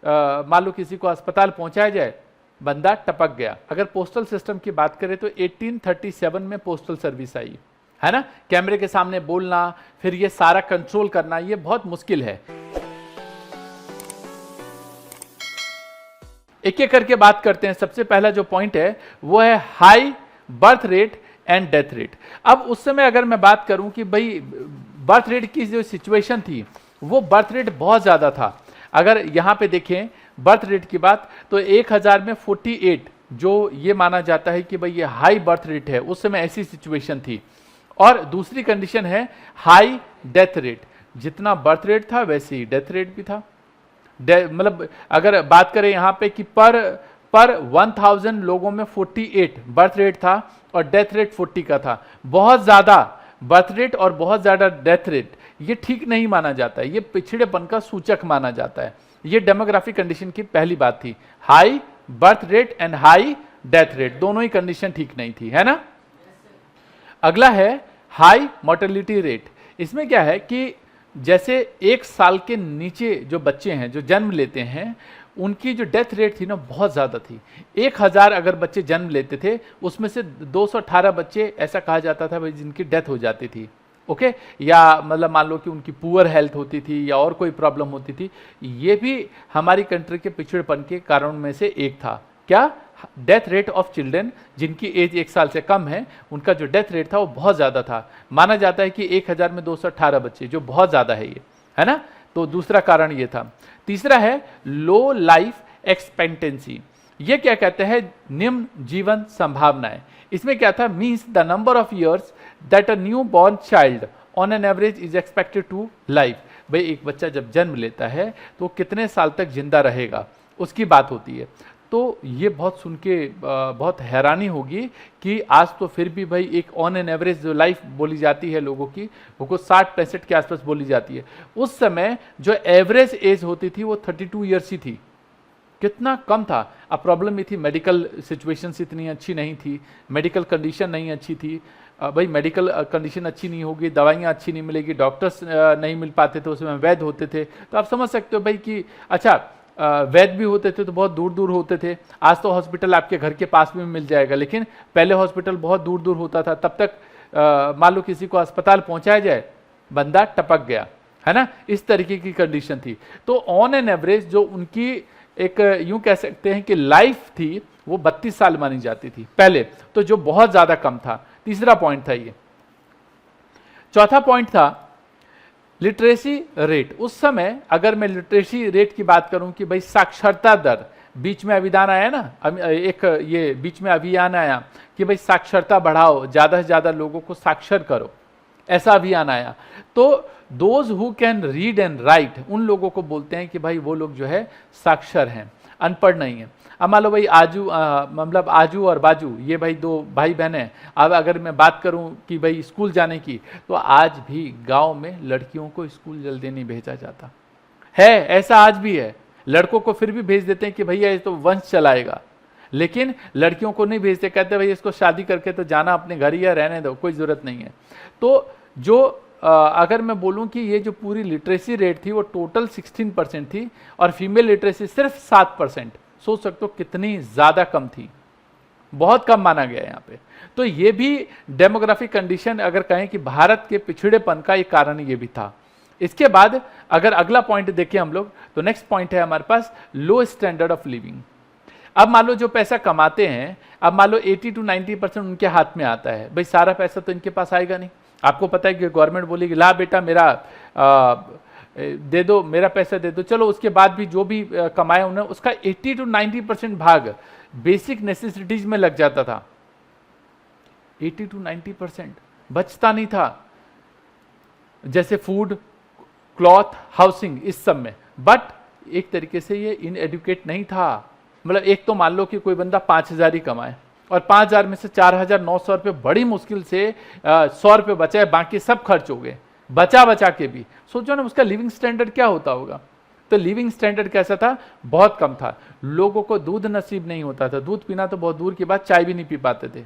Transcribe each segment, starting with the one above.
मान लो किसी को अस्पताल पहुंचाया जाए, बंदा टपक गया। अगर पोस्टल सिस्टम की बात करें तो 1837 में पोस्टल सर्विस आई, है ना। कैमरे के सामने बोलना, फिर ये सारा कंट्रोल करना, ये बहुत मुश्किल है। एक एक करके बात करते हैं। सबसे पहला जो पॉइंट है वो है high birth rate and death rate. अब उस समय अगर मैं बात करूं कि भाई बर्थ रेट की जो सिचुएशन थी, वो बर्थ रेट बहुत ज्यादा था। अगर यहां पे देखें बर्थ रेट की बात, तो 1000 में 48 जो ये माना जाता है कि भाई ये हाई बर्थ रेट है, उस समय ऐसी सिचुएशन थी। और दूसरी कंडीशन है हाई डेथ रेट, जितना बर्थ रेट था वैसे ही डेथ रेट भी था। मतलब अगर बात करें यहाँ पे कि पर 1000 लोगों में 48 बर्थ रेट था और डेथ रेट 40 का था। बहुत ज्यादा बर्थ रेट और बहुत ज्यादा डेथ रेट, ये ठीक नहीं माना जाता है, ये पिछड़ेपन का सूचक माना जाता है। ये डेमोग्राफिक कंडीशन की पहली बात थी, high birth rate and high death rate, दोनों ही कंडीशन ठीक नहीं थी, है ना। अगला है हाई मोर्टेलिटी रेट। इसमें क्या है कि जैसे 1 साल के नीचे जो बच्चे हैं जो जन्म लेते हैं, उनकी जो डेथ रेट थी ना बहुत ज़्यादा थी। 1000 अगर बच्चे जन्म लेते थे, उसमें से 218 बच्चे ऐसा कहा जाता था भाई जिनकी डेथ हो जाती थी। ओके, या मतलब मान लो कि उनकी पुअर हेल्थ होती थी या और कोई प्रॉब्लम होती थी। ये भी हमारी कंट्री के पिछड़ेपन के कारण में से एक था। क्या? डेथ रेट ऑफ चिल्ड्रन, जिनकी एज 1 साल से कम है, उनका जो डेथ रेट था वो बहुत ज़्यादा था। माना जाता है कि 1000 में 218 बच्चे, जो बहुत ज़्यादा है ये, है ना। तो दूसरा कारण ये था। तीसरा है लो लाइफ एक्सपेक्टेंसी। ये क्या कहते हैं? निम्न जीवन संभावनाएं। इसमें क्या था? Means the number of years that a new born child on an average is expected to life. भाई एक बच्चा जब जन्म लेता है तो कितने साल तक जिंदा रहेगा, उसकी बात होती है। तो ये बहुत सुन के बहुत हैरानी होगी कि आज तो फिर भी भाई एक ऑन एन एवरेज जो लाइफ बोली जाती है लोगों की, वो 60-65 के आसपास बोली जाती है। उस समय जो एवरेज एज होती थी वो 32 ईयर्स ही थी। कितना कम था। अब प्रॉब्लम ये थी, मेडिकल सिचुएशंस इतनी अच्छी नहीं थी, मेडिकल कंडीशन नहीं अच्छी थी। भाई मेडिकल कंडीशन अच्छी नहीं होगी, दवाइयाँ अच्छी नहीं मिलेगी, डॉक्टर्स नहीं मिल पाते थे, उसमें वैद्य होते थे। तो आप समझ सकते हो भाई कि अच्छा वैद्य भी होते थे तो बहुत दूर दूर होते थे। आज तो हॉस्पिटल आपके घर के पास में मिल जाएगा, लेकिन पहले हॉस्पिटल बहुत दूर दूर होता था। तब तक मान लो किसी को अस्पताल पहुंचाया जाए, बंदा टपक गया, है ना। इस तरीके की कंडीशन थी। तो ऑन एन एवरेज जो उनकी एक यूं कह सकते हैं कि लाइफ थी, वो 32 साल मानी जाती थी पहले, तो जो बहुत ज्यादा कम था। तीसरा पॉइंट था ये। चौथा पॉइंट था लिटरेसी रेट। उस समय अगर मैं लिटरेसी रेट की बात करूं कि भाई साक्षरता दर, बीच में अभियान आया ना, एक ये बीच में अभियान आया कि भाई साक्षरता बढ़ाओ, ज्यादा से ज्यादा लोगों को साक्षर करो, ऐसा अभियान आया। तो those who can read and right, उन लोगों को बोलते हैं कि भाई वो लोग जो है साक्षर हैं, अनपढ़ नहीं है। अब मान लो भाई मतलब आजू और बाजू, ये भाई 2 भाई बहन हैं। अब अगर मैं बात करूं कि भाई स्कूल जाने की, तो आज भी गांव में लड़कियों को स्कूल जल्दी नहीं भेजा जाता है। ऐसा आज भी है। लड़कों को फिर भी भेज देते हैं कि भैया ये तो वंश चलाएगा, लेकिन लड़कियों को नहीं भेजते, कहते भाई इसको शादी करके तो जाना अपने घर ही है, रहने दो, कोई जरूरत नहीं है। तो जो अगर मैं बोलूं कि ये जो पूरी लिटरेसी रेट थी वो टोटल 16% थी और फीमेल लिटरेसी सिर्फ 7%। सोच सकते हो कितनी ज्यादा कम थी, बहुत कम माना गया यहाँ पे। तो ये भी डेमोग्राफिक कंडीशन अगर कहें कि भारत के पिछड़ेपन का एक कारण ये भी था। इसके बाद अगर अगला पॉइंट देखें हम लोग, तो नेक्स्ट पॉइंट है हमारे पास लो स्टैंडर्ड ऑफ लिविंग। अब मान लो जो पैसा कमाते हैं, अब मान लो 80 to 90% उनके हाथ में आता है। भाई सारा पैसा तो इनके पास आएगा नहीं। आपको पता है कि गवर्नमेंट बोलेगी ला बेटा मेरा दे दो, मेरा पैसा दे दो। चलो उसके बाद भी जो भी कमाया उन्होंने, उसका 80 to 90% भाग बेसिक नेसेसिटीज में लग जाता था। 80 to 90% बचता नहीं था, जैसे फूड, क्लॉथ, हाउसिंग, इस सब में। बट एक तरीके से ये इनएडुकेट नहीं था। मतलब एक तो मान लो कि कोई बंदा 5000 ही कमाए और 5000 में से 4900 रुपये बड़ी मुश्किल से 100 रुपये बचाए, बाकी सब खर्च हो गए, बचा बचा के भी। सोचो ना उसका लिविंग स्टैंडर्ड क्या होता होगा। तो लिविंग स्टैंडर्ड कैसा था? बहुत कम था। लोगों को दूध नसीब नहीं होता था, दूध पीना तो बहुत दूर की बात, चाय भी नहीं पी पाते थे।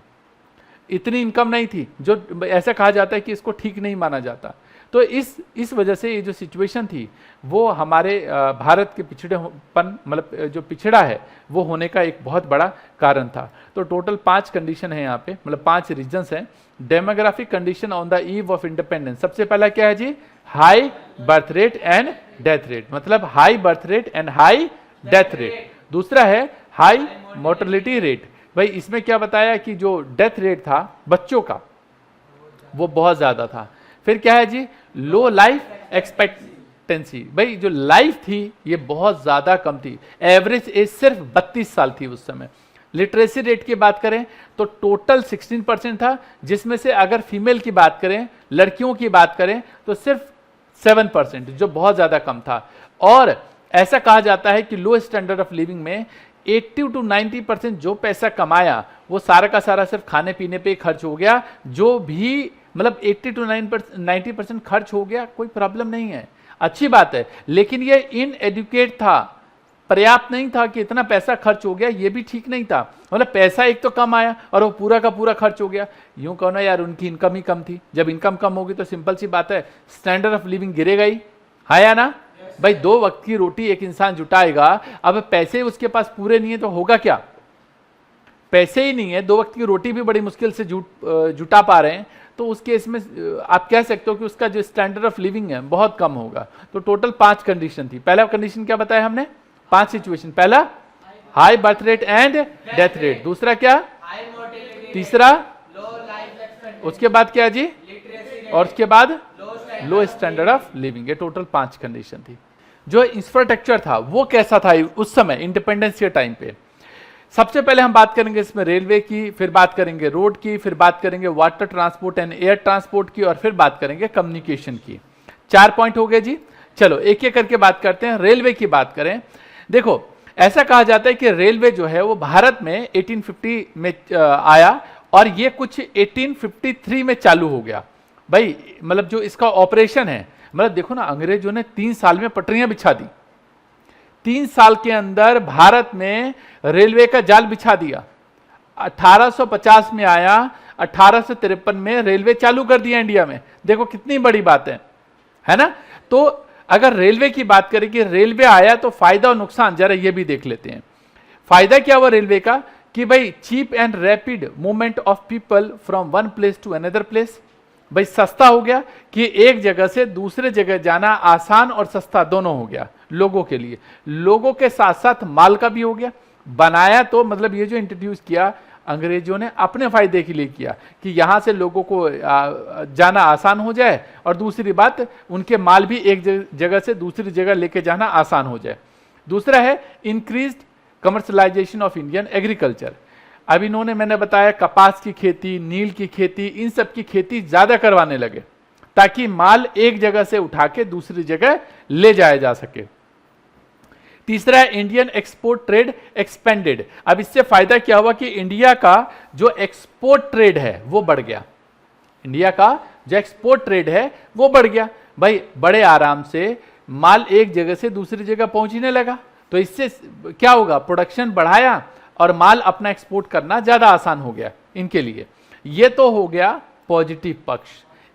इतनी इनकम नहीं थी, जो ऐसा कहा जाता है कि इसको ठीक नहीं माना जाता। तो इस वजह से ये जो सिचुएशन थी वो हमारे भारत के पिछड़ेपन, मतलब जो पिछड़ा है वो होने का एक बहुत बड़ा कारण था। तो टोटल 5 कंडीशन है यहाँ पे, मतलब 5 रीजंस हैं। Demographic condition on the eve of independence, सबसे पहला क्या है जी, high birth rate and death rate, मतलब high birth rate and high death rate. दूसरा है हाई मोर्टेलिटी रेट, भाई इसमें क्या बताया कि जो डेथ रेट था बच्चों का वो बहुत ज्यादा था। फिर क्या है जी, लो लाइफ एक्सपेक्टेंसी, भाई जो लाइफ थी ये बहुत ज्यादा कम थी, एवरेज एज सिर्फ 32 साल थी उस समय। लिटरेसी रेट की बात करें तो टोटल 16% था, जिसमें से अगर फीमेल की बात करें, लड़कियों की बात करें तो सिर्फ 7%, जो बहुत ज्यादा कम था। और ऐसा कहा जाता है कि लो स्टैंडर्ड ऑफ लिविंग में 80 to 90% जो पैसा कमाया वो सारा का सारा सिर्फ खाने पीने पे खर्च हो गया। जो भी मतलब 80 to 90% खर्च हो गया, कोई प्रॉब्लम नहीं है, अच्छी बात है, लेकिन ये इनएडुकेट था, पर्याप्त नहीं था कि इतना पैसा खर्च हो गया, ये भी ठीक नहीं था। मतलब पैसा एक तो कम आया और वो पूरा का पूरा खर्च हो गया। यूं कहो ना यार, उनकी इनकम ही कम थी, जब इनकम कम होगी तो सिंपल सी बात है स्टैंडर्ड ऑफ लिविंग गिरेगा ही, है या ना। भाई 2 वक्त की रोटी एक इंसान जुटाएगा, अब पैसे उसके पास पूरे नहीं है तो होगा क्या, पैसे ही नहीं है, 2 वक्त की रोटी भी बड़ी मुश्किल से जुटा पा रहे हैं, तो उस केस में आप कह सकते हो कि उसका जो स्टैंडर्ड ऑफ लिविंग है बहुत कम होगा। तो टोटल 5 कंडीशन थी। पहला कंडीशन क्या बताया हमने, 5 सिचुएशन। पहला high birth rate and death rate, दूसरा क्या, तीसरा, उसके बाद क्या जी, और उसके बाद लो स्टैंडर्ड ऑफ लिविंग। ये टोटल 5 कंडीशन थी। जो इंफ्रास्ट्रक्चर था वो कैसा था उस समय इंडिपेंडेंस के टाइम पे। सबसे पहले हम बात करेंगे इसमें रेलवे की, फिर बात करेंगे रोड की, फिर बात करेंगे water transport and air transport की, और फिर बात करेंगे कम्युनिकेशन की। 4 पॉइंट हो गए जी। चलो एक एक करके बात करते हैं। रेलवे की बात करें, देखो ऐसा कहा जाता है कि रेलवे जो है वो भारत में 1850 में आया और ये कुछ 1853 में चालू हो गया। भाई मतलब जो इसका ऑपरेशन है, मतलब देखो ना, अंग्रेजों ने 3 साल में पटरियां बिछा दी, 3 साल के अंदर भारत में रेलवे का जाल बिछा दिया। 1850 में आया, 1853 में रेलवे चालू कर दिया इंडिया में। देखो कितनी बड़ी बात है ना। तो अगर रेलवे की बात करें कि रेलवे आया तो फायदा और नुकसान जरा ये भी देख लेते हैं। फायदा क्या हुआ रेलवे का कि भाई cheap and rapid movement of people from one place to another place. भाई सस्ता हो गया कि एक जगह से दूसरे जगह जाना आसान और सस्ता दोनों हो गया लोगों के लिए, लोगों के साथ साथ माल का भी हो गया। बनाया तो मतलब ये जो इंट्रोड्यूस किया अंग्रेजों ने अपने फायदे के लिए किया कि यहां से लोगों को जाना आसान हो जाए, और दूसरी बात उनके माल भी एक जगह से दूसरी जगह लेके जाना आसान हो जाए। दूसरा है increased commercialisation of Indian agriculture. अब इन्होंने, मैंने बताया, कपास की खेती, नील की खेती, इन सब की खेती ज्यादा करवाने लगे ताकि माल एक जगह से उठा के दूसरी जगह ले जाया जा सके। तीसरा है इंडियन एक्सपोर्ट ट्रेड एक्सपेंडेड। अब इससे फायदा क्या हुआ कि इंडिया का जो एक्सपोर्ट ट्रेड है वो बढ़ गया, इंडिया का जो एक्सपोर्ट ट्रेड है वो बढ़ गया। भाई बड़े आराम से माल एक जगह से दूसरी जगह पहुंचने लगा, तो इससे क्या होगा, प्रोडक्शन बढ़ाया और माल अपना एक्सपोर्ट करना ज्यादा आसान हो गया इनके लिए। ये तो हो गया पॉजिटिव पक्ष।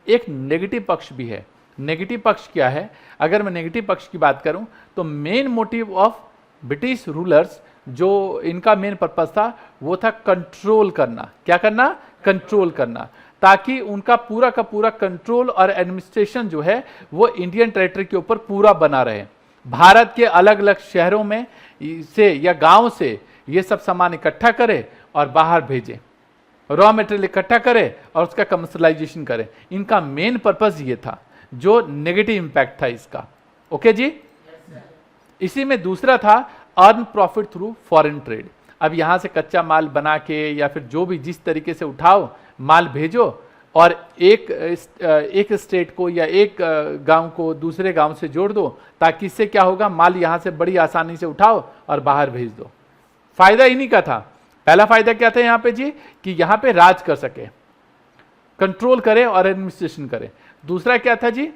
एक नेगेटिव पक्ष भी है। नेगेटिव पक्ष क्या है, अगर मैं नेगेटिव पक्ष की बात करूं तो main motive of British rulers, जो इनका मेन पर्पस था वो था कंट्रोल करना। क्या करना, कंट्रोल करना, ताकि उनका पूरा का पूरा कंट्रोल और एडमिनिस्ट्रेशन जो है वो इंडियन टेरिटरी के ऊपर पूरा बना रहे। भारत के अलग अलग शहरों में से या गांव से ये सब सामान इकट्ठा करे और बाहर भेजे, रॉ मटेरियल इकट्ठा करे और उसका कमर्शलाइजेशन करे। इनका मेन पर्पस ये था, जो नेगेटिव इंपैक्ट था इसका। ओके जी। इसी में दूसरा था earn profit through foreign trade. अब यहां से कच्चा माल बना के या फिर जो भी जिस तरीके से उठाओ माल भेजो, और एक स्टेट को या एक गांव को दूसरे गांव से जोड़ दो, ताकि इससे क्या होगा, माल यहां से बड़ी आसानी से उठाओ और बाहर भेज दो। फायदा इन्हीं का था। पहला फायदा क्या था यहां पे जी, कि यहां पे राज कर सके, कंट्रोल करे और एडमिनिस्ट्रेशन करे। दूसरा क्या था जी,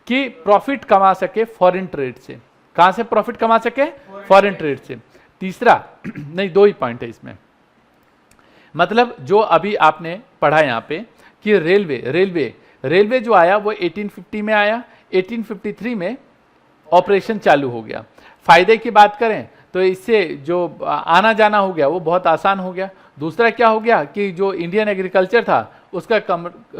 कि प्रॉफिट कमा सके फॉरेन ट्रेड से। कहां से प्रॉफिट कमा सके, फॉरेन ट्रेड से। तीसरा नहीं, 2 ही पॉइंट है इसमें, मतलब जो अभी आपने पढ़ा यहां पे कि रेलवे रेलवे जो आया वो 1850 में आया, 1853 में ऑपरेशन चालू हो गया। फायदे की बात करें तो इससे जो आना जाना हो गया वो बहुत आसान हो गया। दूसरा क्या हो गया कि जो इंडियन एग्रीकल्चर था उसका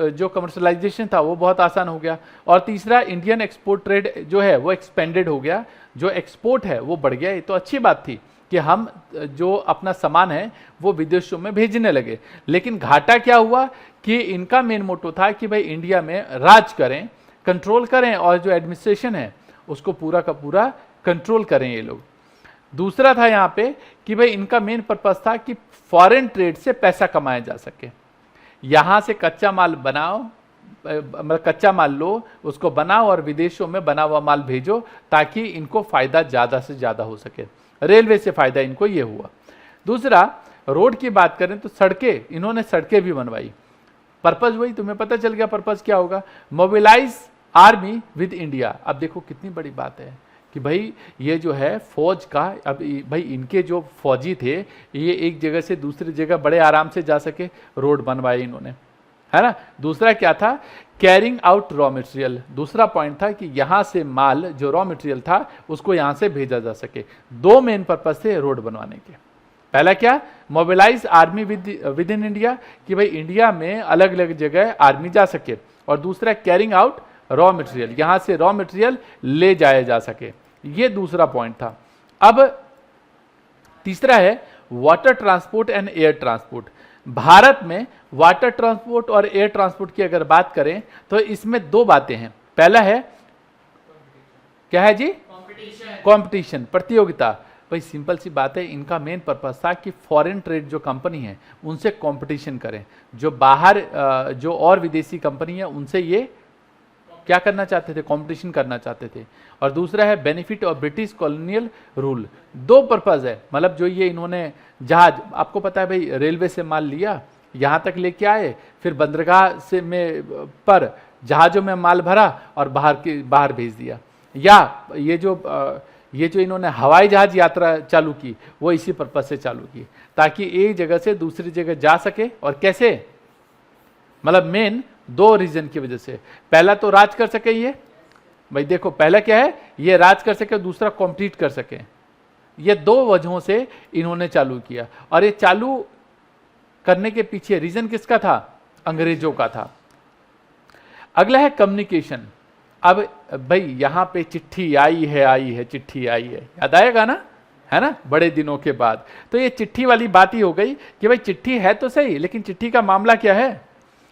जो कमर्शलाइजेशन था वो बहुत आसान हो गया। और तीसरा इंडियन एक्सपोर्ट ट्रेड जो है वो एक्सपेंडेड हो गया, जो एक्सपोर्ट है वो बढ़ गया। ये तो अच्छी बात थी कि हम जो अपना सामान है वो विदेशों में भेजने लगे। लेकिन घाटा क्या हुआ कि इनका मेन मोटो था कि भाई इंडिया में राज करें, कंट्रोल करें और जो एडमिनिस्ट्रेशन है उसको पूरा का पूरा कंट्रोल करें ये लोग। दूसरा था यहाँ पे कि भाई इनका मेन पर्पस था कि फॉरेन ट्रेड से पैसा कमाया जा सके। यहाँ से कच्चा माल बनाओ, मतलब कच्चा माल लो, उसको बनाओ और विदेशों में बना हुआ माल भेजो ताकि इनको फायदा ज़्यादा से ज़्यादा हो सके। रेलवे से फायदा इनको ये हुआ। दूसरा, रोड की बात करें तो सड़कें, इन्होंने सड़कें भी बनवाई। पर्पस वही, तुम्हें पता चल गया पर्पस क्या होगा, मोबिलाइज आर्मी विद इंडिया। अब देखो कितनी बड़ी बात है कि भाई ये जो है फौज का, अब भाई इनके जो फौजी थे ये एक जगह से दूसरी जगह बड़े आराम से जा सके, रोड बनवाए इन्होंने, है ना। दूसरा क्या था, कैरिंग आउट रॉ मटेरियल। दूसरा पॉइंट था कि यहाँ से माल जो रॉ मटेरियल था उसको यहाँ से भेजा जा सके। दो मेन पर्पस थे रोड बनवाने के। पहला क्या, mobilise army within India, कि भाई इंडिया में अलग अलग जगह आर्मी जा सके। और दूसरा कैरिंग आउट रॉ मटेरियल, यहाँ से रॉ मटेरियल ले जाया जा सके। ये दूसरा पॉइंट था। अब तीसरा है water transport and air transport. Bharat में वाटर ट्रांसपोर्ट और एयर ट्रांसपोर्ट की अगर बात करें तो इसमें दो बातें हैं। पहला है क्या है जी, कंपटीशन, प्रतियोगिता। भाई सिंपल सी बात है, इनका मेन पर्पस था कि फॉरेन ट्रेड जो कंपनी है उनसे कंपटीशन करें। जो बाहर जो और विदेशी कंपनी है उनसे ये क्या करना चाहते थे, कंपटीशन करना चाहते थे। और दूसरा है benefit of British colonial rule. दो पर्पस है, मतलब जो ये इन्होंने जहाज, आपको पता है भाई रेलवे से माल लिया, यहाँ तक लेके आए, फिर बंदरगाह से में पर जहाज़ों में माल भरा और बाहर भेज दिया। या ये जो इन्होंने हवाई जहाज यात्रा चालू की वो इसी पर्पस से चालू की, ताकि एक जगह से दूसरी जगह जा सके। और कैसे, मतलब मेन दो रीजन की वजह से। पहला तो राज कर सके ये, भाई देखो पहला क्या है, ये राज कर सके, दूसरा कॉम्पीट कर सके। ये दो वजहों से इन्होंने चालू किया। और ये चालू करने के पीछे रीजन किसका था, अंग्रेजों का था। अगला है कम्युनिकेशन। अब भाई यहाँ पे चिट्ठी आई है, चिट्ठी आई है, याद आएगा ना, है ना, बड़े दिनों के बाद। तो ये चिट्ठी वाली बात ही हो गई कि भाई चिट्ठी है तो सही, लेकिन चिट्ठी का मामला क्या है।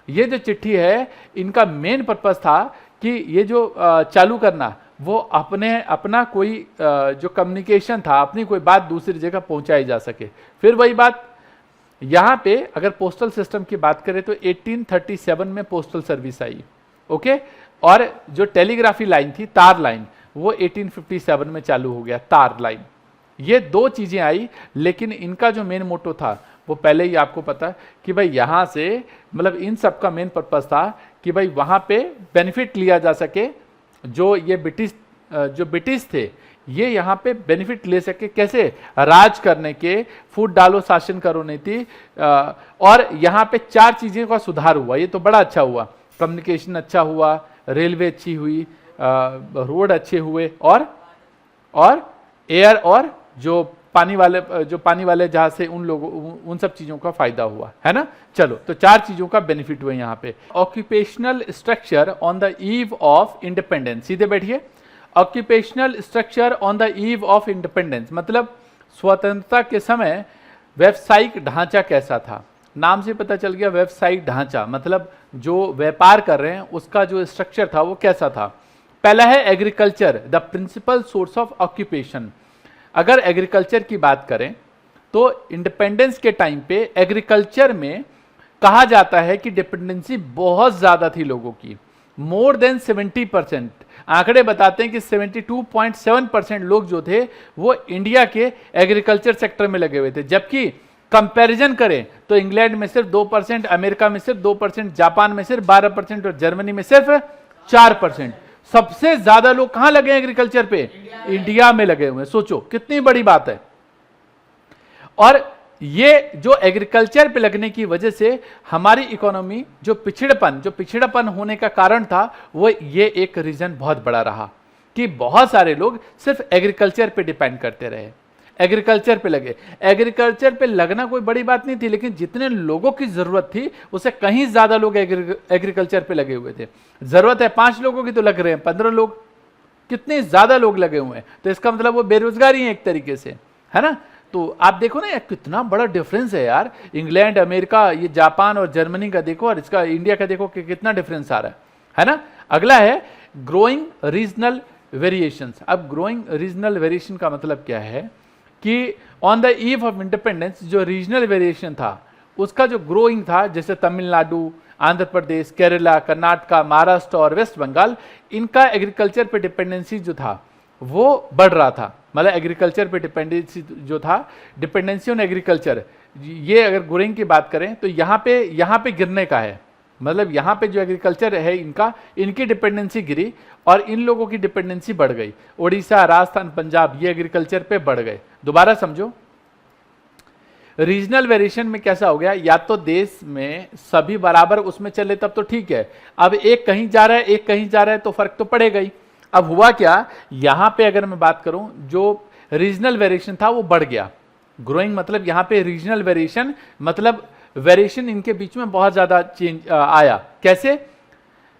ये जो चिट्ठी है इनका मेन पर्पस था कि ये जो चालू करना, वो अपना कोई जो कम्युनिकेशन था, अपनी कोई बात दूसरी जगह पहुंचाई जा सके। फिर वही बात यहाँ पे अगर पोस्टल सिस्टम की बात करें तो 1837 में पोस्टल सर्विस आई, ओके। और जो टेलीग्राफी लाइन थी, तार लाइन, वो 1857 में चालू हो गया, तार लाइन। ये दो चीजें आई, लेकिन इनका जो मेन मोटो था वो पहले ही आपको पता कि भाई यहाँ से, मतलब इन सब का मेन पर्पस था कि भाई वहाँ पे बेनिफिट लिया जा सके। जो ये ब्रिटिश थे ये यहाँ पे बेनिफिट ले सके, कैसे, राज करने के, फूट डालो शासन करो नीति। और यहाँ पे चार चीज़ों का सुधार हुआ, ये तो बड़ा अच्छा हुआ। कम्युनिकेशन अच्छा हुआ, रेलवे अच्छी हुई, रोड अच्छे हुए, और एयर और जो पानी वाले जहाज से उन सब चीज़ों का फायदा हुआ, है ना। चलो, तो चार चीज़ों का बेनिफिट हुआ यहाँ पे। Occupational structure on the eve of independence, सीधे बैठिए। Occupational structure on the eve of independence मतलब स्वतंत्रता के समय व्यवसायिक ढांचा कैसा था। नाम से पता चल गया, व्यवसायिक ढांचा मतलब जो व्यापार कर रहे हैं उसका जो स्ट्रक्चर था वो कैसा था। पहला है agriculture, the principal source of occupation. अगर एग्रीकल्चर की बात करें तो इंडिपेंडेंस के टाइम पे एग्रीकल्चर में कहा जाता है कि डिपेंडेंसी बहुत ज़्यादा थी लोगों की, मोर देन 70%। आंकड़े बताते हैं कि 72.7% लोग जो थे वो इंडिया के एग्रीकल्चर सेक्टर में लगे हुए थे। जबकि कंपैरिजन करें तो इंग्लैंड में सिर्फ 2%, अमेरिका में सिर्फ 2%, जापान में सिर्फ 12% और जर्मनी में सिर्फ 4%। सबसे ज्यादा लोग कहां लगे हैं एग्रीकल्चर पे, इंडिया में लगे हुए हैं। सोचो कितनी बड़ी बात है। और ये जो एग्रीकल्चर पे लगने की वजह से हमारी इकोनॉमी जो पिछड़पन होने का कारण था, वो ये एक रीजन बहुत बड़ा रहा कि बहुत सारे लोग सिर्फ एग्रीकल्चर पे डिपेंड करते रहे, एग्रीकल्चर पे लगे। एग्रीकल्चर पे लगना कोई बड़ी बात नहीं थी, लेकिन जितने लोगों की जरूरत थी उससे कहीं ज्यादा लोग एग्रीकल्चर पे लगे हुए थे। जरूरत है 5 लोगों की तो लग रहे हैं 15 लोग, कितने ज्यादा लोग लगे हुए हैं। तो इसका मतलब वो बेरोजगारी है एक तरीके से, है ना। तो आप देखो ना यार कितना बड़ा डिफरेंस है यार, इंग्लैंड, अमेरिका, ये जापान और जर्मनी का देखो और इसका इंडिया का देखो कि कितना डिफरेंस आ रहा है ना। अगला है ग्रोइंग रीजनल वेरिएशंस। अब ग्रोइंग रीजनल वेरिएशन का मतलब क्या है कि on the eve of independence जो रीजनल वेरिएशन था उसका जो ग्रोइंग था, जैसे तमिलनाडु, आंध्र प्रदेश, केरला, कर्नाटका, महाराष्ट्र और वेस्ट बंगाल, इनका एग्रीकल्चर पे डिपेंडेंसी जो था वो बढ़ रहा था। मतलब एग्रीकल्चर पे डिपेंडेंसी जो था, डिपेंडेंसी ऑन एग्रीकल्चर, ये अगर ग्रोइंग की बात करें तो यहाँ पे गिरने का है। मतलब यहाँ पे जो एग्रीकल्चर है इनकी डिपेंडेंसी गिरी और इन लोगों की डिपेंडेंसी बढ़ गई। उड़ीसा, राजस्थान, पंजाब ये एग्रीकल्चर पे बढ़ गए। दोबारा समझो, रीजनल वेरिएशन में कैसा हो गया, या तो देश में सभी बराबर उसमें चले तब तो ठीक है, अब एक कहीं जा रहा है एक कहीं जा रहा है तो फर्क तो पड़ेगा ही। अब हुआ क्या, यहां पे अगर मैं बात करूं जो रीजनल वेरिएशन था वो बढ़ गया। ग्रोइंग मतलब यहां पे रीजनल वेरिएशन मतलब वेरिएशन इनके बीच में बहुत ज्यादा चेंज आया। कैसे,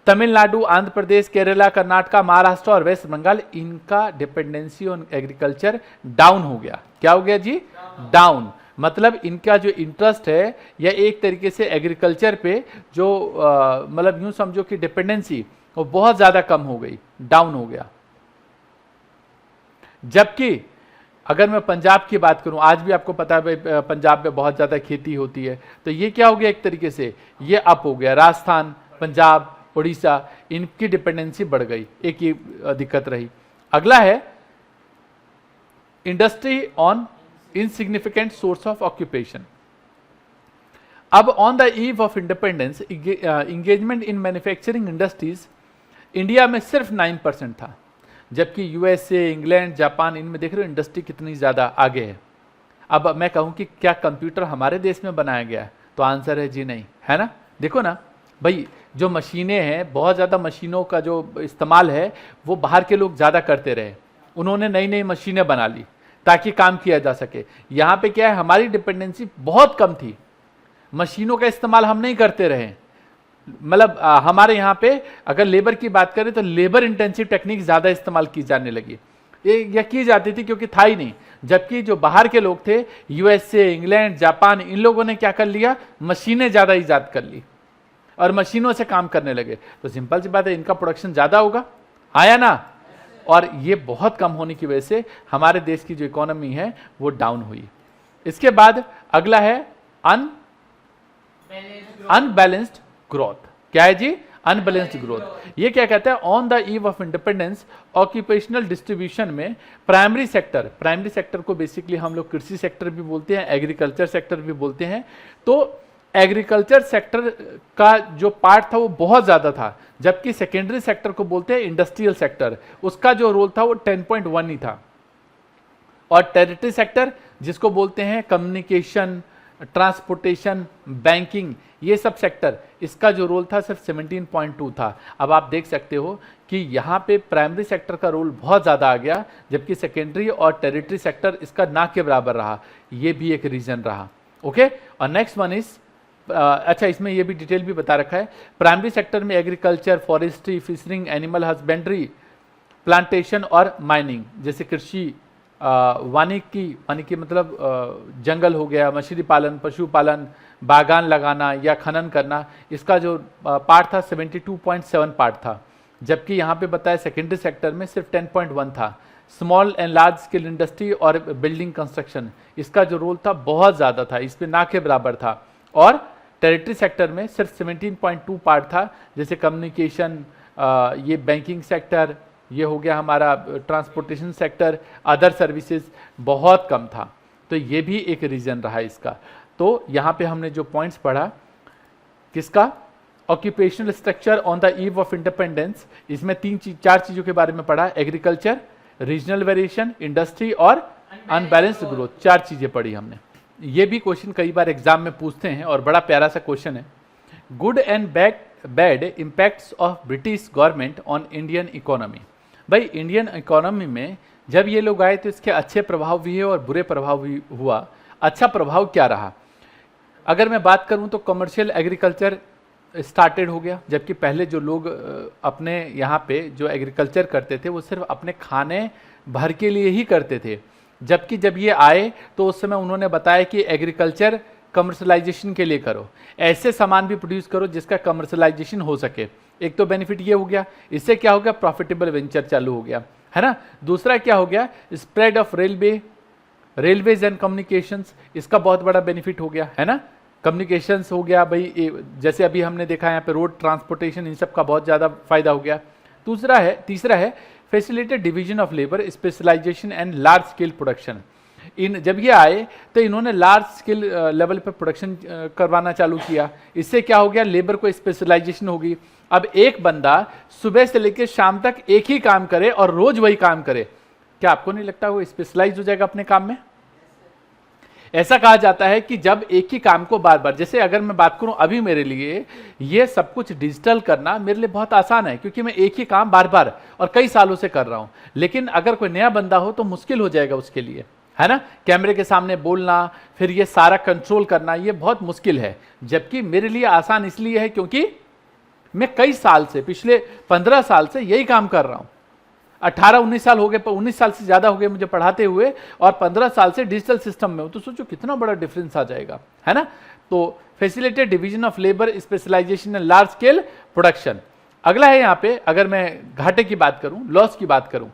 तमिलनाडु, आंध्र प्रदेश, केरला, कर्नाटका, महाराष्ट्र और वेस्ट बंगाल, इनका डिपेंडेंसी ऑन एग्रीकल्चर डाउन हो गया। क्या हो गया जी, डाउन। मतलब इनका जो इंटरेस्ट है या एक तरीके से एग्रीकल्चर पे जो मतलब यूं समझो कि डिपेंडेंसी वो बहुत ज्यादा कम हो गई, डाउन हो गया। जबकि अगर मैं पंजाब की बात करूं, आज भी आपको पता है भाई पंजाब में बहुत ज्यादा खेती होती है, तो ये क्या हो गया, एक तरीके से ये अप हो गया। राजस्थान, पंजाब, उड़ीसा, इनकी डिपेंडेंसी बढ़ गई, एक ही दिक्कत रही। अगला है industry on insignificant source of occupation. अब on the eve of independence engagement in manufacturing industries India में सिर्फ 9% था, जबकि यूएसए, इंग्लैंड, जापान, इनमें देख रहे हो इंडस्ट्री कितनी ज्यादा आगे है। अब मैं कहूं कि क्या कंप्यूटर हमारे देश में बनाया गया है, तो आंसर है जी नहीं, है ना। देखो ना भाई, जो मशीनें हैं, बहुत ज्यादा मशीनों का जो इस्तेमाल है वो बाहर के लोग ज्यादा करते रहे, उन्होंने नई नई मशीनें बना ली ताकि काम किया जा सके। यहां पे क्या है, हमारी डिपेंडेंसी बहुत कम थी, मशीनों का इस्तेमाल हम नहीं करते रहे। मतलब हमारे यहाँ पे अगर लेबर की बात करें तो लेबर इंटेंसिव टेक्निक ज्यादा इस्तेमाल की जाने लगी, या की जाती थी क्योंकि था ही नहीं। जबकि जो बाहर के लोग थे, यूएसए, इंग्लैंड, जापान, इन लोगों ने क्या कर लिया, मशीनें ज्यादा ईजाद कर ली और मशीनों से काम करने लगे। तो सिंपल सी बात है, इनका प्रोडक्शन ज्यादा होगा, आया ना। और ये बहुत कम होने की वजह से हमारे देश की जो इकोनॉमी है वो डाउन हुई। इसके बाद अगला है अनबैलेंस्ड ग्रोथ। क्या है जी, अनबैलेंस्ड ग्रोथ। ये क्या कहता है, on the eve of independence occupational distribution में प्राइमरी सेक्टर को बेसिकली हम लोग कृषि सेक्टर भी बोलते हैं, एग्रीकल्चर सेक्टर भी बोलते हैं। तो एग्रीकल्चर सेक्टर का जो पार्ट था वो बहुत ज्यादा था, जबकि सेकेंडरी सेक्टर को बोलते हैं इंडस्ट्रियल सेक्टर, उसका जो रोल था वो 10.1 ही था। और टेरिटरी सेक्टर जिसको बोलते हैं कम्युनिकेशन, ट्रांसपोर्टेशन, बैंकिंग, ये सब सेक्टर, इसका जो रोल था सिर्फ 17.2 था। अब आप देख सकते हो कि यहाँ पे प्राइमरी सेक्टर का रोल बहुत ज़्यादा आ गया, जबकि सेकेंडरी और टेरिटरी सेक्टर इसका ना के बराबर रहा। ये भी एक रीजन रहा। ओके, और नेक्स्ट वन इज अच्छा, इसमें ये भी डिटेल भी बता रखा है। प्राइमरी सेक्टर में agriculture, forestry, fishing, animal husbandry, plantation और माइनिंग, जैसे कृषि, वानिकी मतलब जंगल हो गया, मछली पालन, पशुपालन, बागान लगाना या खनन करना, इसका जो पार्ट था 72.7 पार्ट था। जबकि यहाँ पे बताया सेकेंडरी सेक्टर में सिर्फ 10.1 था। Small and large scale industry और बिल्डिंग कंस्ट्रक्शन, इसका जो रोल था बहुत ज़्यादा था, इस पे ना के बराबर था। और टेरिटरी सेक्टर में सिर्फ 17.2 पार्ट था, जैसे कम्युनिकेशन, ये बैंकिंग सेक्टर, ये हो गया हमारा ट्रांसपोर्टेशन सेक्टर, अदर सर्विसेज बहुत कम था। तो ये भी एक रीजन रहा इसका। तो यहाँ पे हमने जो पॉइंट्स पढ़ा किसका, occupational structure on the eve of independence, इसमें 4 चीज़ों के बारे में पढ़ा, एग्रीकल्चर, रीजनल वेरिएशन, इंडस्ट्री और अनबैलेंस्ड ग्रोथ, 4 चीज़ें पढ़ी हमने। ये भी क्वेश्चन कई बार एग्जाम में पूछते हैं और बड़ा प्यारा सा क्वेश्चन है। Good and bad impacts of British government on Indian economy. भाई इंडियन इकोनॉमी में जब ये लोग आए तो इसके अच्छे प्रभाव भी है और बुरे प्रभाव भी हुआ। अच्छा प्रभाव क्या रहा? अगर मैं बात करूं तो कमर्शियल एग्रीकल्चर स्टार्टेड हो गया, जबकि पहले जो लोग अपने यहाँ पे जो एग्रीकल्चर करते थे वो सिर्फ अपने खाने भर के लिए ही करते थे, जबकि जब ये आए तो उस समय उन्होंने बताया कि एग्रीकल्चर कमर्शलाइजेशन के लिए करो, ऐसे सामान भी प्रोड्यूस करो जिसका कमर्शलाइजेशन हो सके। एक तो बेनिफिट ये हो गया, इससे क्या हो गया, प्रॉफिटेबल वेंचर चालू हो गया, है ना। दूसरा क्या हो गया, spread of railways and communications, इसका बहुत बड़ा बेनिफिट हो गया, है ना। कम्युनिकेशंस हो गया भाई, जैसे अभी हमने देखा यहाँ पे रोड ट्रांसपोर्टेशन, इन सब का बहुत ज़्यादा फायदा हो गया। तीसरा है facilitated division of labour, specialisation and large scale production. जब ये आए तो इन्होंने लार्ज स्केल लेवल पर प्रोडक्शन करवाना चालू किया। इससे क्या हो गया, लेबर को स्पेशलाइजेशन होगी। अब एक बंदा सुबह से लेकर शाम तक एक ही काम करे और रोज वही काम करे, क्या आपको नहीं लगता वो स्पेशलाइज हो जाएगा अपने काम में? ऐसा कहा जाता है कि जब एक ही काम को बार बार, जैसे अगर मैं बात करूं अभी मेरे लिए ये सब कुछ डिजिटल करना मेरे लिए बहुत आसान है, क्योंकि मैं एक ही काम बार बार और कई सालों से कर रहा हूं। लेकिन अगर कोई नया बंदा हो तो मुश्किल हो जाएगा उसके लिए, है ना। कैमरे के सामने बोलना, फिर ये सारा कंट्रोल करना, ये बहुत मुश्किल है। जबकि मेरे लिए आसान इसलिए है क्योंकि मैं कई साल से, पिछले 15 साल से यही काम कर रहा हूं। 18-19 साल हो गए, 19 साल से ज्यादा हो गए मुझे पढ़ाते हुए, और 15 साल से डिजिटल सिस्टम में हूं। तो सोचो कितना बड़ा डिफरेंस आ जाएगा, है ना। तो facilitated division of labour, specialisation and large scale production. अगला है यहाँ पे, अगर मैं घाटे की बात करूं, लॉस की बात करूं,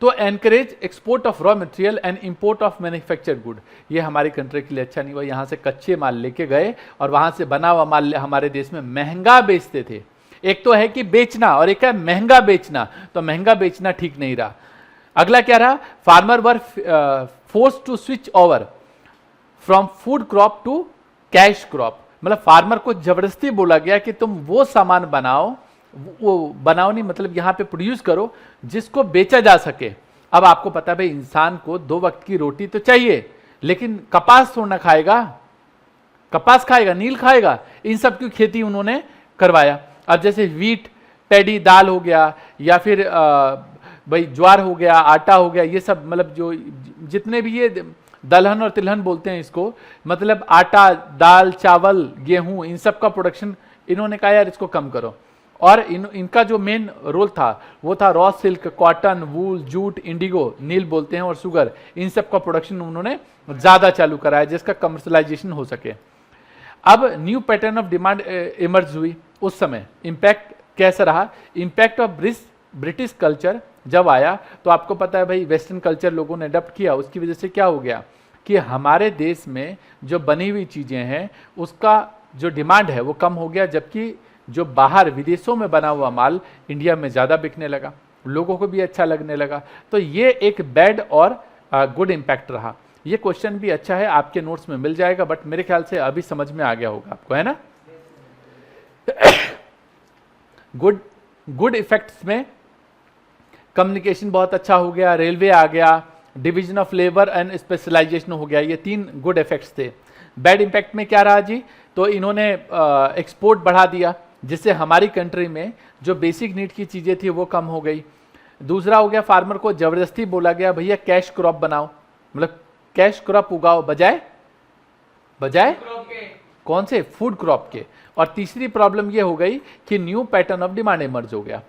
तो encourage export of raw material and import of manufactured good. ये हमारी कंट्री के लिए अच्छा नहीं हुआ। यहाँ से कच्चे माल लेके गए और वहां से बना हुआ माल हमारे देश में महंगा बेचते थे। एक तो है कि बेचना और एक है महंगा बेचना, तो महंगा बेचना ठीक नहीं रहा। अगला क्या रहा, farmer were force to switch over from food crop to cash crop. मतलब फार्मर को जबरदस्ती बोला गया कि तुम वो सामान बनाओ, वो बनाओ नहीं मतलब यहाँ पे प्रोड्यूस करो जिसको बेचा जा सके। अब आपको पता है भाई, इंसान को 2 वक्त की रोटी तो चाहिए, लेकिन कपास थोड़ा खाएगा, कपास खाएगा, नील खाएगा, इन सब की खेती उन्होंने करवाया। अब जैसे व्हीट, पैडी, दाल हो गया, या फिर भाई ज्वार हो गया, आटा हो गया, ये सब मतलब जो जितने भी ये दलहन और तिलहन बोलते हैं इसको, मतलब आटा, दाल, चावल, गेहूं, इन सब का प्रोडक्शन इन्होंने कहा यार इसको कम करो। और इनका जो मेन रोल था वो था रॉ सिल्क, कॉटन, वूल, जूट, इंडिगो, नील बोलते हैं, और शुगर, इन सब का प्रोडक्शन उन्होंने ज्यादा चालू कराया जिसका कमर्शलाइजेशन हो सके। अब new pattern of demand emerge हुई उस समय। इंपैक्ट कैसा रहा, इंपैक्ट ऑफ ब्रिटिश कल्चर जब आया तो आपको पता है भाई, वेस्टर्न कल्चर लोगों ने अडॉप्ट किया, उसकी वजह से क्या हो गया कि हमारे देश में जो बनी हुई चीजें हैं उसका जो डिमांड है वो कम हो गया, जबकि जो बाहर विदेशों में बना हुआ माल इंडिया में ज़्यादा बिकने लगा, लोगों को भी अच्छा लगने लगा। तो ये एक बैड और गुड इम्पैक्ट रहा। ये क्वेश्चन भी अच्छा है, आपके नोट्स में मिल जाएगा, बट मेरे ख्याल से अभी समझ में आ गया होगा आपको, है ना। गुड इफेक्ट्स में कम्युनिकेशन बहुत अच्छा हो गया, रेलवे आ गया, division of labour and specialisation हो गया, ये 3 गुड इफेक्ट्स थे। बैड इम्पैक्ट में क्या रहा जी, तो इन्होंने एक्सपोर्ट बढ़ा दिया, जिससे हमारी कंट्री में जो बेसिक नीड की चीज़ें थी वो कम हो गई। दूसरा हो गया, फार्मर को ज़बरदस्ती बोला गया भैया कैश क्रॉप बनाओ, मतलब कैश क्रॉप उगाओ बजाय कौन से, फूड क्रॉप के। और तीसरी प्रॉब्लम ये हो गई कि new pattern of demand emerge हो गया,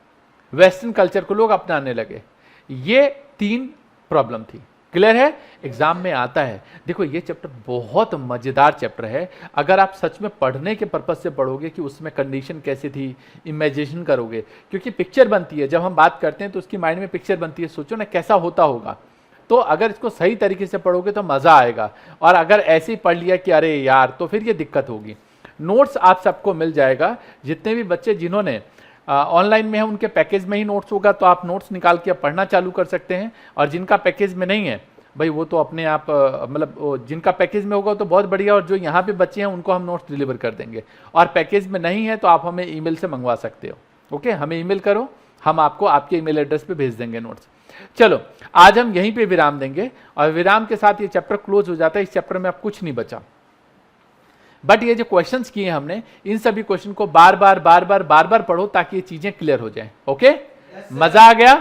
वेस्टर्न कल्चर को लोग अपनाने लगे। ये 3 प्रॉब्लम थी। क्लियर है, एग्जाम में आता है। देखो ये चैप्टर बहुत मजेदार चैप्टर है, अगर आप सच में पढ़ने के पर्पज से पढ़ोगे कि उसमें कंडीशन कैसी थी, इमेजिनेशन करोगे, क्योंकि पिक्चर बनती है जब हम बात करते हैं तो उसकी माइंड में पिक्चर बनती है, सोचो ना कैसा होता होगा। तो अगर इसको सही तरीके से पढ़ोगे तो मजा आएगा, और अगर ऐसे ही पढ़ लिया कि अरे यार, तो फिर ये दिक्कत होगी। नोट्स आप सबको मिल जाएगा, जितने भी बच्चे जिन्होंने ऑनलाइन में है उनके पैकेज में ही नोट्स होगा, तो आप नोट्स निकाल के पढ़ना चालू कर सकते हैं। और जिनका पैकेज में नहीं है भाई वो तो अपने आप मतलब जिनका पैकेज में होगा तो बहुत बढ़िया, और जो यहाँ पे बच्चे हैं उनको हम नोट्स डिलीवर कर देंगे। और पैकेज में नहीं है तो आप हमें ईमेल से मंगवा सकते हो। ओके, हमें ईमेल करो, हम आपको आपके ईमेल एड्रेस पे भेज देंगे नोट्स। चलो आज हम यहीं पे विराम देंगे और विराम के साथ ये चैप्टर क्लोज हो जाता है। इस चैप्टर में अब कुछ नहीं बचा, बट ये जो क्वेश्चंस किए हमने, इन सभी क्वेश्चन को बार बार पढ़ो ताकि ये चीजें क्लियर हो जाएं। ओके, मजा आ गया?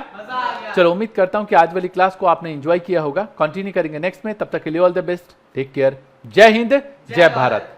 चलो उम्मीद करता हूं कि आज वाली क्लास को आपने एंजॉय किया होगा। कंटिन्यू करेंगे नेक्स्ट में, तब तक के लिए all the best, take care, जय हिंद, जय भारत।